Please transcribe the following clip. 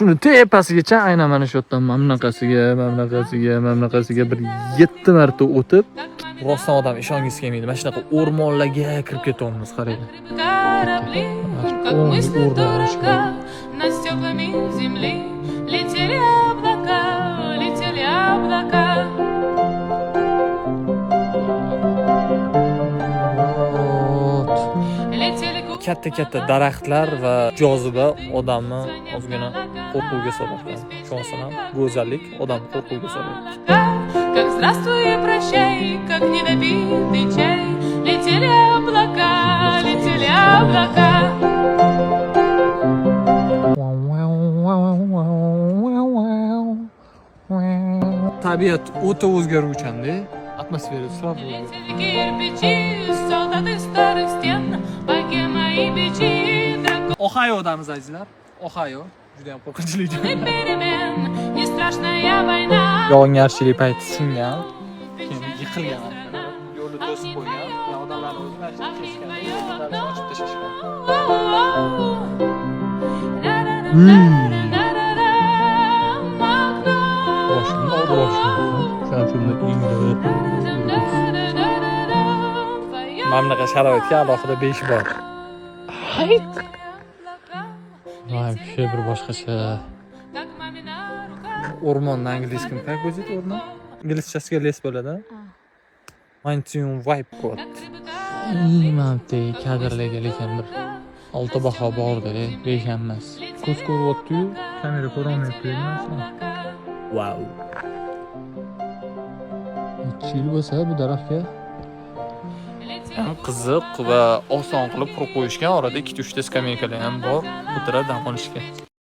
Shuni tepasigacha aynan mana shu yerdan mamnaqasiga bir 7 marta o'tib, rostdan odam ishongisi kelmaydi. Mana shunaqa o'rmonlarga kirib ketyapmiz, qarang. Katta daraxtlar va joziba odamni ozgina qo'rquvga soladi. Shunisi ham go'zallik odamni qo'rquvga soladi. Как здравствуй и прощай, как недопитый чай, летели облака, летели облака. Tabiat o'ta o'zgaruvchan-da. Atmosfera sразу Летели кирпичи, солдаты старых стен, богема и бичи, драконы Ohio'damiz azizlar. Ohio juda ham qo'rqinchli joy. перемен, не страшная война. Yog'ingarchilik payti singan, keyin yiqilgan. Yo'lni to'sib qo'ygan. Odamlar o'zlari kesgan. Yo'llarni ochib tashlashgan. Boshimni olib Mana bunaqa sharoitga alohida besh bor. Vay, shu bir boshqacha. O'rmonni angliyskam как будет o'rmon? Inglizchasiga les bo'ladi. Mountain vibe kod. Imamte kadrlarga lekin bir olti baho bordi, besh emas. Ko'z ko'ryapti-yu, kamera ko'rolmayapti emasmi? Wow. Chil bo'lsa bu daraxtga qiziq va oson qilib qurib qo'yishgan. Orada 2-3 ta skameykalar ham bor. Bu taraf dam olishga.